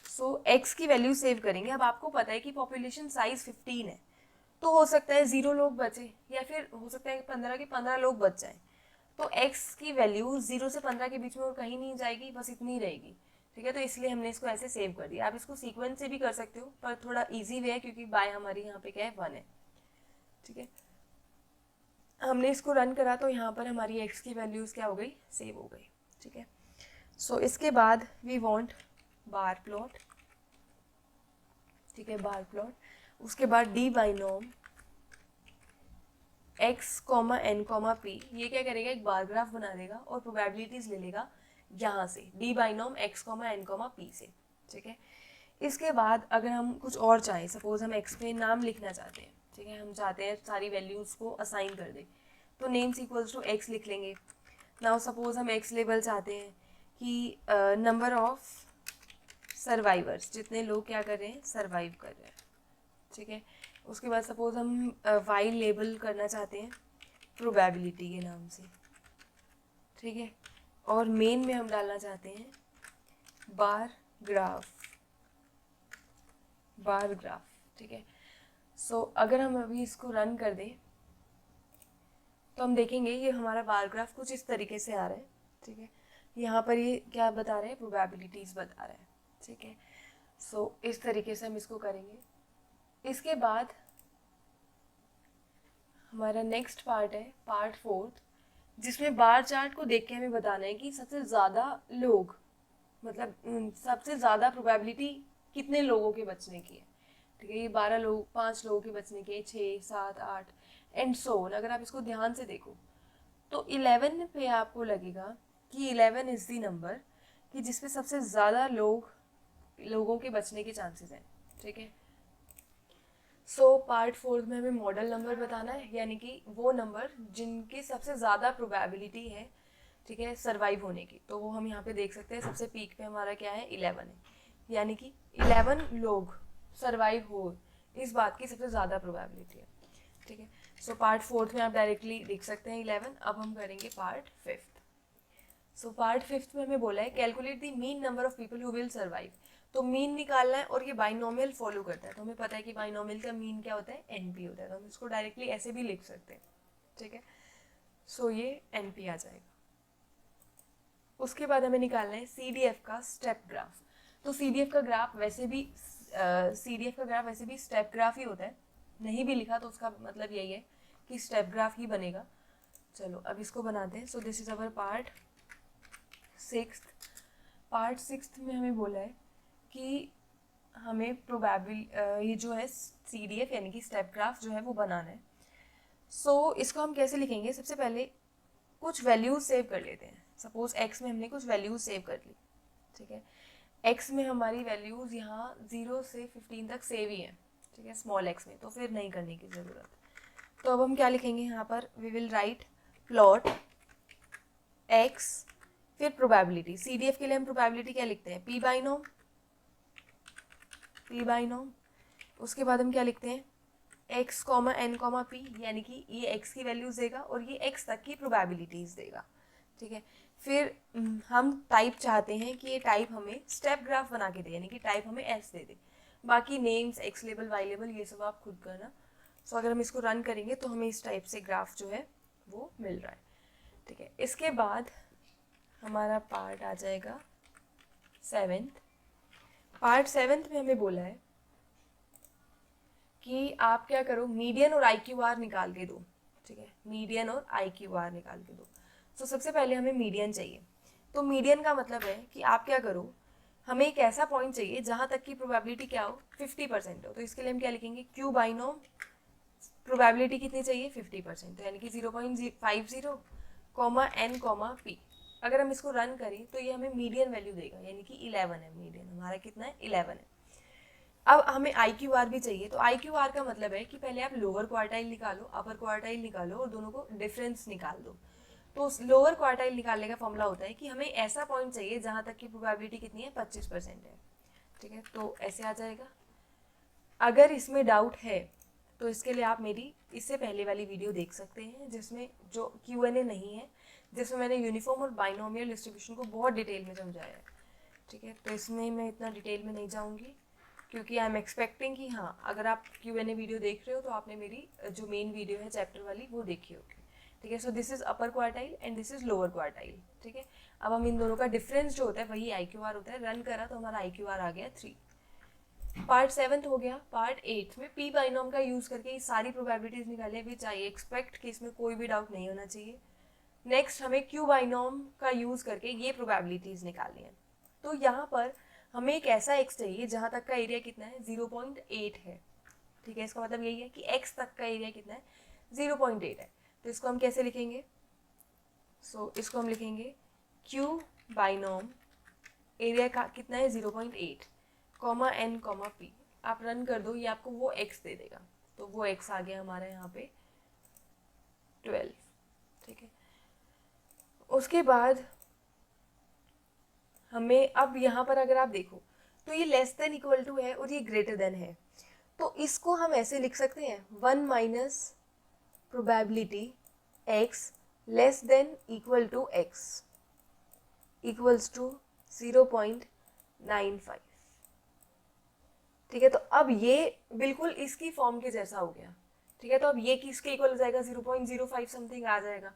So x की वैल्यू सेव करेंगे। अब आपको पता है कि पॉपुलेशन साइज 15 है, तो हो सकता है 0 लोग बचे, या फिर हो सकता है 15 के 15 लोग बच जाएं। तो x की वैल्यू 0 से 15 के बीच में और कहीं नहीं जाएगी, बस इतनी रहेगी। ठीक है, तो इसलिए हमने इसको ऐसे सेव कर दिया। आप इसको सीक्वेंस से भी कर सकते हो, पर थोड़ा ईजी वे है क्योंकि बाय हमारी यहाँ पे क्या है, 1 है। ठीक है, हमने इसको रन करा तो यहाँ पर हमारी x की वैल्यूज़ क्या हो गई, सेव हो गई। ठीक है, सो इसके बाद वी वांट बार प्लॉट। ठीक है, बार प्लॉट, उसके बाद d by norm x comma n comma p, ये क्या करेगा, एक बार ग्राफ बना देगा और प्रोबेबिलिटीज ले लेगा यहाँ से, d by norm x comma n comma p से। ठीक है, इसके बाद अगर हम कुछ और चाहें, सपोज हम x पे नाम लिखना चाहते हैं। ठीक है, हम चाहते हैं सारी वैल्यूज़ को असाइन कर दें, तो नेम्स इक्वल्स टू x लिख लेंगे। नाउ सपोज हम x लेबल चाहते हैं कि नंबर ऑफ सर्वाइवर्स, जितने लोग क्या कर रहे हैं, सर्वाइव कर रहे हैं। ठीक है, उसके बाद सपोज हम y लेबल करना चाहते हैं प्रोबेबिलिटी के नाम से। ठीक है, और मेन में हम डालना चाहते हैं बार ग्राफ, बार ग्राफ। ठीक है, सो अगर हम अभी इसको रन कर दें तो हम देखेंगे ये हमारा बार ग्राफ कुछ इस तरीके से आ रहा है। ठीक है, यहाँ पर ये क्या बता रहे हैं, प्रोबेबिलिटीज़ बता रहे हैं। ठीक है, सो इस तरीके से हम इसको करेंगे। इसके बाद हमारा नेक्स्ट पार्ट है पार्ट 4, जिसमें बार चार्ट को देख के हमें बताना है कि सबसे ज़्यादा लोग, मतलब सबसे ज़्यादा प्रोबेबिलिटी कितने लोगों के बचने की है। ठीक है, ये 12 लोग, 5 लोगों के बचने के, 6, 7, 8 एंड सो ऑन। अगर आप इसको ध्यान से देखो तो 11 पे आपको लगेगा कि 11 इज़ दी नंबर कि जिसपे सबसे ज़्यादा लोगों के बचने के चांसेस हैं। ठीक है, सो पार्ट 4 में हमें मॉडल नंबर बताना है, यानी कि वो नंबर जिनकी सबसे ज़्यादा प्रोबेबिलिटी है, ठीक है, सर्वाइव होने की। तो वो हम यहाँ पे देख सकते हैं, सबसे पीक पे हमारा क्या है, 11 है, यानी कि 11 लोग सर्वाइव हो, इस बात की सबसे ज़्यादा प्रोबेबिलिटी है। ठीक है, सो पार्ट 4 में आप डायरेक्टली देख सकते हैं 11। अब हम करेंगे पार्ट 5। सो पार्ट 5 में हमें बोला है calculate the mean number of people who will survive. तो मीन निकालना है, और ये बाइनोमियल फॉलो करता है, तो हमें पता है कि बाइनोमियल का मीन क्या होता है, एनपी होता है, तो हम इसको डायरेक्टली ऐसे भी लिख सकते हैं। ठीक है, सो ये एनपी आ जाएगा। उसके बाद हमें निकालना है सीडीएफ का स्टेप ग्राफ। तो सीडीएफ का ग्राफ वैसे भी स्टेप ग्राफ ही होता है, नहीं भी लिखा तो उसका मतलब यही है कि स्टेप ग्राफ ही बनेगा। चलो अब इसको बनाते हैं. सो this is our part 6. Part 6 में हमें बोला है कि हमें ये जो है CDF यानी कि स्टेप ग्राफ जो है वो बनाना है. सो इसको हम कैसे लिखेंगे? सबसे पहले कुछ वैल्यूज सेव कर लेते हैं. सपोज x में हमने कुछ वैल्यूज सेव कर ली. ठीक है, x में हमारी वैल्यूज यहाँ 0 से 15 तक सेव ही है. ठीक है, स्मॉल x में, तो फिर नहीं करने की ज़रूरत. तो अब हम क्या लिखेंगे यहाँ पर? We will write plot x, फिर प्रोबेबिलिटी. CDF के लिए हम प्रोबेबिलिटी क्या लिखते हैं? p बाई नॉम. उसके बाद हम क्या लिखते हैं? x, n, p, यानी कि ये x की वैल्यूज देगा और ये x तक की प्रोबेबिलिटीज देगा. ठीक है, फिर हम टाइप चाहते हैं कि ये टाइप हमें स्टेप ग्राफ बना के दे, यानी कि टाइप हमें s दे दे. बाकी names, x label, y label, ये सब आप खुद करना. सो अगर हम इसको रन करेंगे तो हमें इस टाइप से ग्राफ जो है वो मिल रहा है. ठीक है, इसके बाद हमारा पार्ट आ जाएगा 7. पार्ट 7 में हमें बोला है कि आप क्या करो, मीडियन और IQR निकाल के दो. ठीक है, मीडियन और IQR निकाल के दो. तो सबसे पहले हमें मीडियन चाहिए. तो मीडियन का मतलब है कि आप क्या करो, हमें एक ऐसा पॉइंट चाहिए जहां तक की प्रोबेबिलिटी क्या हो, 50% हो. तो इसके लिए हम क्या लिखेंगे? Q बाइनोम. प्रोबेबिलिटी कितनी चाहिए? 50%. तो यानी कि 0.50 n p. अगर हम इसको रन करें तो ये हमें मीडियन वैल्यू देगा, यानी कि 11 है. मीडियन हमारा कितना है? 11 है. अब हमें IQR भी चाहिए. तो IQR का मतलब है कि पहले आप लोअर क्वार्टाइल निकालो, अपर क्वार्टाइल निकालो और दोनों को डिफरेंस निकाल दो. तो लोअर क्वार्टाइल निकालने का फॉर्मूला होता है कि हमें ऐसा पॉइंट चाहिए जहां तक की प्रोबेबिलिटी कितनी है? 25% है. ठीक है, तो ऐसे आ जाएगा. अगर इसमें डाउट है तो इसके लिए आप मेरी इससे पहले वाली वीडियो देख सकते हैं, जिसमें जो Q&A नहीं है, जिसमें मैंने यूनिफॉर्म और बाइनोमियल डिस्ट्रीब्यूशन को बहुत डिटेल में समझाया है. ठीक है, तो इसमें मैं इतना डिटेल में नहीं जाऊँगी, क्योंकि आई एम एक्सपेक्टिंग कि हाँ, अगर आप Q&A वीडियो देख रहे हो तो आपने मेरी जो मेन वीडियो है चैप्टर वाली वो देखी होगी. ठीक है, so this is upper quartile and this is lower quartile. ठीक है, अब हम इन दोनों का डिफरेंस जो होता है वही IQR होता है. रन करा तो हमारा IQR आ गया 3. पार्ट 7 हो गया. पार्ट 8 में p बाइनोम का यूज करके ये सारी प्रोबेबिलिटीज निकाले, विच आई एक्सपेक्ट कि इसमें कोई भी डाउट नहीं होना चाहिए. नेक्स्ट हमें Q बाइनोम का यूज करके ये प्रोबेबिलिटीज निकालनी है. तो यहाँ पर हमें एक ऐसा x चाहिए जहाँ तक का एरिया कितना है? 0.8 है. ठीक है, इसका मतलब यही है कि x तक का एरिया कितना है? 0.8 है. तो इसको हम कैसे लिखेंगे? इसको हम लिखेंगे Q बाइनोम एरिया का कितना है? 0.8 n, p. आप रन कर दो, ये आपको वो x दे देगा. तो वो x आ गया हमारा यहाँ पे 12. ठीक है, उसके बाद हमें अब यहाँ पर अगर आप देखो तो ये लेस देन इक्वल टू है और ये ग्रेटर देन है. तो इसको हम ऐसे लिख सकते हैं 1 minus probability x less than equal to x equals to 0.95. ठीक है, तो अब ये बिल्कुल इसकी फॉर्म के जैसा हो गया. ठीक है, तो अब ये किसके इक्वल हो जाएगा? 0.05 समथिंग आ जाएगा.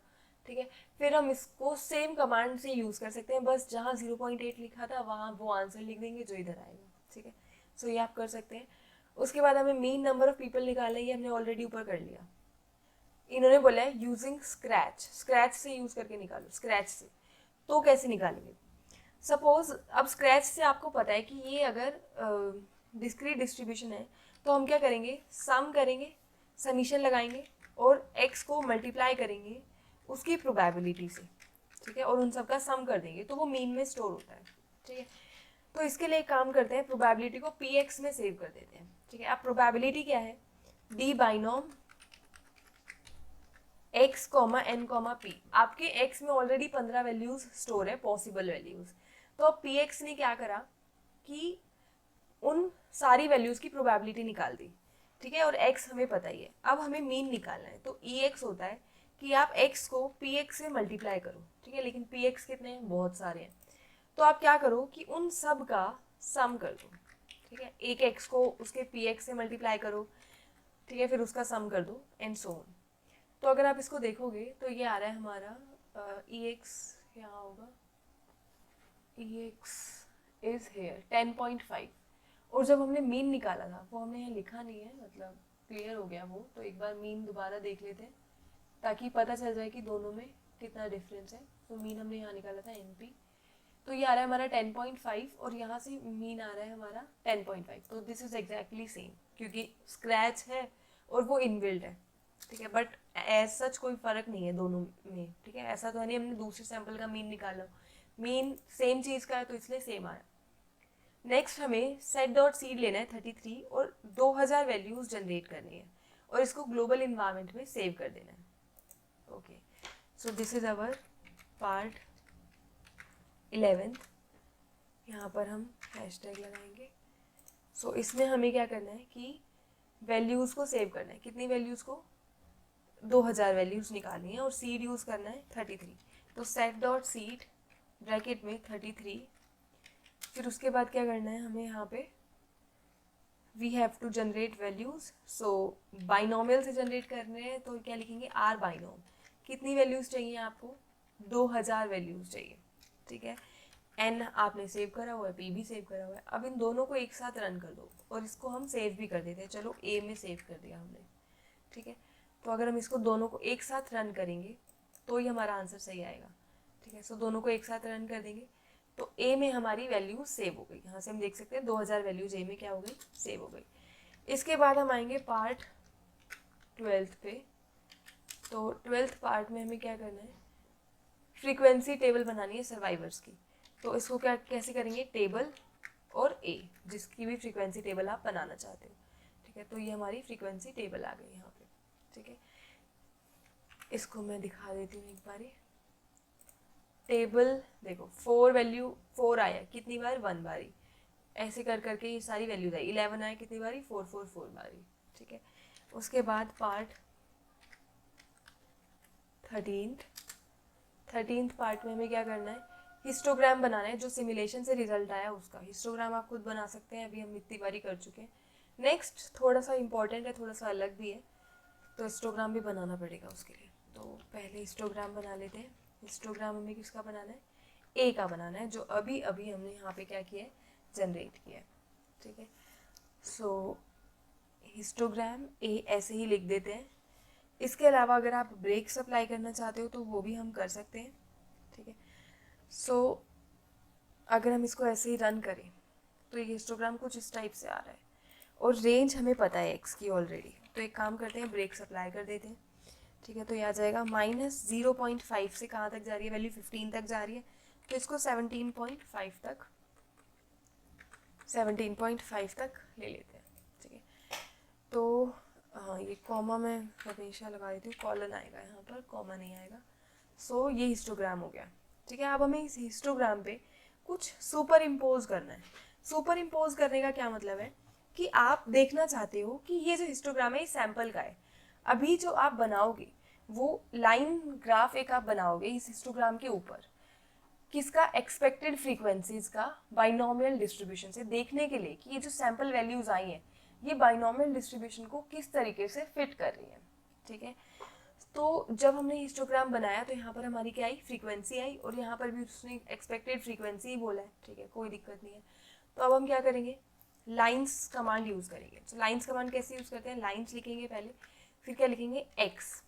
ठीक है, फिर हम इसको सेम कमांड से यूज कर सकते हैं, बस जहाँ 0.8 लिखा था वहाँ वो आंसर लिख देंगे जो इधर आएगा. ठीक है, सो ये आप कर सकते हैं. उसके बाद हमें मीन नंबर ऑफ पीपल निकालना है, ये हमने ऑलरेडी ऊपर कर लिया. इन्होंने बोला है यूजिंग स्क्रैच. स्क्रैच से यूज करके निकालो. स्क्रैच से तो कैसे निकालेंगे? सपोज अब स्क्रैच से आपको पता है कि ये अगर डिस्क्रीट डिस्ट्रीब्यूशन है तो हम क्या करेंगे? सम करेंगे, समीशन लगाएंगे और x को मल्टीप्लाई करेंगे उसकी प्रोबेबिलिटी से. ठीक है, और उन सब का सम कर देंगे तो वो मीन में स्टोर होता है. ठीक है, तो इसके लिए एक काम करते हैं, प्रोबेबिलिटी को px में सेव कर देते हैं. ठीक है, अब प्रोबेबिलिटी क्या है? d बाइनोम x, n, p. आपके x में ऑलरेडी 15 वैल्यूज स्टोर है, पॉसिबल वैल्यूज. तो अब px ने क्या करा कि उन सारी वैल्यूज की प्रोबेबिलिटी निकाल दी. ठीक है, और x हमें पता ही है. अब हमें मीन निकालना है. तो ex होता है कि आप x को px से मल्टीप्लाई करो. ठीक है, लेकिन px कितने हैं? बहुत सारे हैं. तो आप क्या करो कि उन सब का सम कर दो. ठीक है, एक x को उसके px से मल्टीप्लाई करो. ठीक है, फिर उसका सम कर दो एंड सो ऑन. तो अगर आप इसको देखोगे तो ये आ रहा है हमारा ex यहाँ होगा, ex इज हेयर 10.5. और जब हमने मीन निकाला था वो हमने यहाँ लिखा नहीं है, मतलब क्लियर हो गया वो. तो एक बार मीन दोबारा देख लेते हैं. ताकि पता चल जाए कि दोनों में कितना डिफरेंस है। तो मीन हमने यहाँ निकाला था NP, तो ये आ रहा है हमारा 10.5 और यहाँ से मीन आ रहा है हमारा 10.5। तो दिस इज एग्जैक्टली सेम, क्योंकि स्क्रैच है और वो इनबिल्ट है, ठीक है। बट एज सच कोई फर्क नहीं है दोनों में, ठीक है। ऐसा तो है नहीं हमने दूसरे सैंपल का मीन निकाला, मीन सेम चीज़ का है तो इसलिए सेम आया। नेक्स्ट हमें सेट डॉट सीड लेना है 33 और 2000 वैल्यूज जनरेट करनी है और इसको ग्लोबल इन्वायरमेंट में सेव कर देना है। Okay, so this is our part 11। यहाँ पर हम हैशटैग लगाएंगे। सो इसमें हमें क्या करना है कि वैल्यूज़ को सेव करना है। कितनी वैल्यूज़ को? 2000 वैल्यूज़ निकालनी है और सीड यूज़ करना है 33। तो सेट डॉट सीड ब्रैकेट में 33, फिर उसके बाद क्या करना है हमें यहाँ पे we have to generate values. So binomial से जनरेट करने हैं तो क्या लिखेंगे? R binom. कितनी वैल्यूज़ चाहिए आपको? 2000 वैल्यूज़ चाहिए, ठीक है। एन आपने सेव करा हुआ है, पी भी सेव करा हुआ है। अब इन दोनों को एक साथ रन कर दो और इसको हम सेव भी कर देते हैं। चलो ए में सेव कर दिया हमने, ठीक है। तो अगर हम इसको दोनों को एक साथ रन करेंगे तो ही हमारा आंसर सही आएगा, ठीक है। सो दोनों को एक साथ रन कर देंगे तो ए में हमारी वैल्यू सेव हो गई। यहाँ से हम देख सकते हैं 2000 वैल्यूज ए में क्या हो गई? सेव हो गई। इसके बाद हम आएंगे पार्ट 12 पे। तो 12th पार्ट में हमें क्या करना है? फ्रीक्वेंसी टेबल बनानी है सर्वाइवर्स की। तो इसको क्या कैसे करेंगे? टेबल और ए, जिसकी भी फ्रीक्वेंसी टेबल आप बनाना चाहते हो, ठीक है। तो ये हमारी फ्रीक्वेंसी टेबल आ गई यहाँ पे, ठीक है। इसको मैं दिखा देती हूँ एक बारी। टेबल देखो 4 वैल्यू 4 आया कितनी बार? 1 बारी। ऐसे कर करके ये सारी वैल्यूज आई। 11 आया कितनी बारी? 4 बारी, ठीक है। उसके बाद पार्ट 13th पार्ट में हमें क्या करना है? हिस्टोग्राम बनाना है। जो सिमुलेशन से रिजल्ट आया उसका हिस्टोग्राम आप खुद बना सकते हैं, अभी हम इतनी बारी कर चुके हैं। नेक्स्ट थोड़ा सा इंपॉर्टेंट है, थोड़ा सा अलग भी है, तो हिस्टोग्राम भी बनाना पड़ेगा उसके लिए। तो पहले हिस्टोग्राम बना लेते हैं। हिस्टोग्राम हमें किसका बनाना है? ए का बनाना है, जो अभी अभी हमने यहाँ पे क्या किया है? जनरेट किया है, ठीक है। सो हिस्टोग्राम ए ऐसे ही लिख देते हैं। इसके अलावा अगर आप ब्रेक्स अप्लाई करना चाहते हो तो वो भी हम कर सकते हैं, ठीक है। सो अगर हम इसको ऐसे ही रन करें तो ये हिस्टोग्राम कुछ इस टाइप से आ रहा है और रेंज हमें पता है एक्स की ऑलरेडी। तो एक काम करते हैं, ब्रेक्स अप्लाई कर देते हैं, ठीक है। तो ये आ जाएगा -0.5 से कहाँ तक जा रही है? वैल्यू 15 तक जा रही है, तो इसको 17.5 तक ले लेते हैं, ठीक है। तो हाँ, ये कॉमा मैं हमेशा लगा देती हूँ, कॉलन आएगा यहाँ पर, कॉमा नहीं आएगा। सो ये हिस्टोग्राम हो गया, ठीक है। अब हमें इस हिस्टोग्राम पे कुछ सुपर इम्पोज करना है। सुपर इम्पोज करने का क्या मतलब है कि आप देखना चाहते हो कि ये जो हिस्टोग्राम है ये सैंपल का है। अभी जो आप बनाओगे वो लाइन ग्राफ एक आप बनाओगे इस हिस्टोग्राम के ऊपर, किसका? एक्सपेक्टेड फ्रीक्वेंसीज का बाइनोमियल डिस्ट्रीब्यूशन से, देखने के लिए कि ये जो सैंपल वैल्यूज आई हैं ये बाइनोमियल डिस्ट्रीब्यूशन को किस तरीके से फिट कर रही है, ठीक है। तो जब हमने हिस्टोग्राम बनाया तो यहाँ पर हमारी क्या आई? फ्रीक्वेंसी आई, और यहाँ पर भी उसने एक्सपेक्टेड फ्रीक्वेंसी ही बोला है, ठीक है, कोई दिक्कत नहीं है। तो अब हम क्या करेंगे? लाइंस कमांड यूज़ करेंगे। तो लाइंस कमांड कैसे यूज़ करते हैं? लाइंस लिखेंगे पहले, फिर क्या लिखेंगे? एक्स।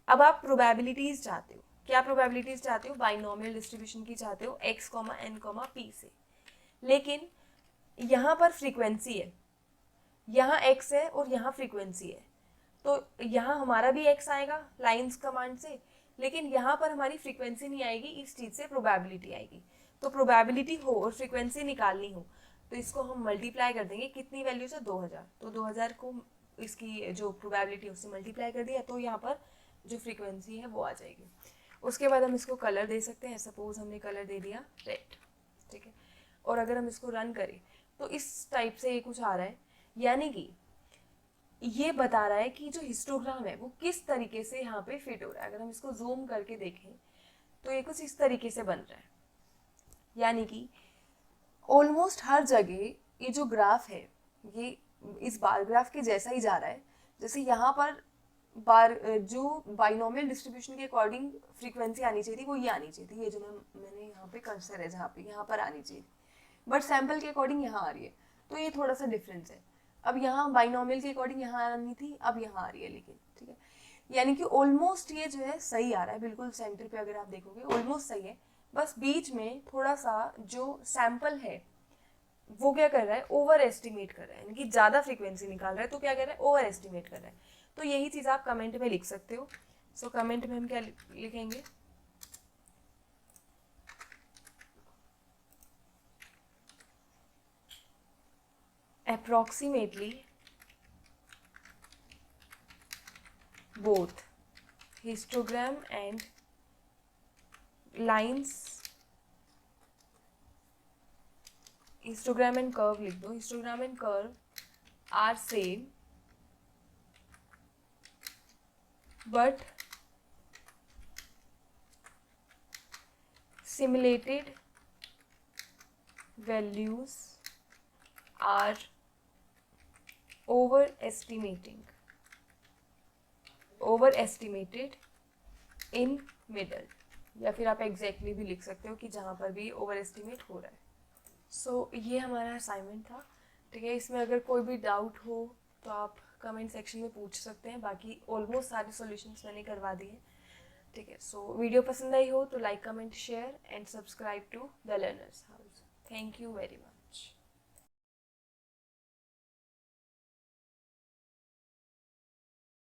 अब आप प्रोबेबिलिटीज़ चाहते हो, क्या प्रोबेबिलिटीज़ चाहते हो? बाइनोमियल डिस्ट्रीब्यूशन की चाहते हो, x, n, p से। लेकिन यहाँ पर फ्रीक्वेंसी है, यहाँ x है और यहाँ फ्रीक्वेंसी है, तो यहाँ हमारा भी x आएगा लाइंस कमांड से, लेकिन यहाँ पर हमारी फ्रीक्वेंसी नहीं आएगी, इस चीज़ से प्रोबेबिलिटी आएगी। तो प्रोबेबिलिटी हो और फ्रीक्वेंसी निकालनी हो तो इसको हम मल्टीप्लाई कर देंगे, कितनी वैल्यू से? 2000। तो 2000 को इसकी जो प्रोबेबिलिटी है उससे मल्टीप्लाई कर दिया तो यहाँ पर जो फ्रीक्वेंसी है वो आ जाएगी। उसके बाद हम इसको कलर दे सकते हैं। सपोज हमने कलर दे दिया रेड, ठीक है। और अगर हम इसको रन करें तो इस टाइप से ये कुछ आ रहा है, यानी कि ये बता रहा है कि जो हिस्टोग्राम है वो किस तरीके से यहाँ पे फिट हो रहा है। अगर हम इसको जूम करके देखें तो ये कुछ इस तरीके से बन रहा है, यानी कि ऑलमोस्ट हर जगह ये जो ग्राफ है ये इस बार ग्राफ के जैसा ही जा रहा है। जैसे यहाँ पर बार जो बाइनोमियल डिस्ट्रीब्यूशन के अकॉर्डिंग फ्रीक्वेंसी आनी चाहिए थी वो ये आनी चाहिए थी, ये जो मैंने यहाँ पे कर्सर है जहाँ पे यहाँ पर आनी चाहिए, बट सैम्पल के अकॉर्डिंग यहाँ आ रही है, तो ये थोड़ा सा डिफरेंस है। अब यहाँ बाइनोमियल के अकॉर्डिंग यहाँ आनी थी, अब यहाँ आ रही है, लेकिन ठीक है। यानी कि ऑलमोस्ट ये जो है सही आ रहा है, बिल्कुल सेंटर पे अगर आप देखोगे ऑलमोस्ट सही है, बस बीच में थोड़ा सा जो सैंपल है वो क्या कर रहा है, ओवर एस्टिमेट कर रहा है, यानी कि ज़्यादा फ्रीक्वेंसी निकाल रहा है, तो क्या कर रहा है, ओवर एस्टिमेट कर रहा है। तो यही चीज़ आप कमेंट में लिख सकते हो। सो कमेंट में हम क्या लिखेंगे, approximately both histogram and lines, histogram and curve लिख दो, histogram and curve are same but simulated values are overestimated in middle, या फिर आप एग्जैक्टली भी लिख सकते हो कि जहाँ पर भी ओवर एस्टिमेट हो रहा है। सो ये हमारा असाइनमेंट था, ठीक है। इसमें अगर कोई भी डाउट हो तो आप कमेंट सेक्शन में पूछ सकते हैं, बाकी ऑलमोस्ट सारे सॉल्यूशंस मैंने करवा दिए, ठीक है। सो वीडियो पसंद आई हो तो like comment share and subscribe to the learners house. Thank you very much.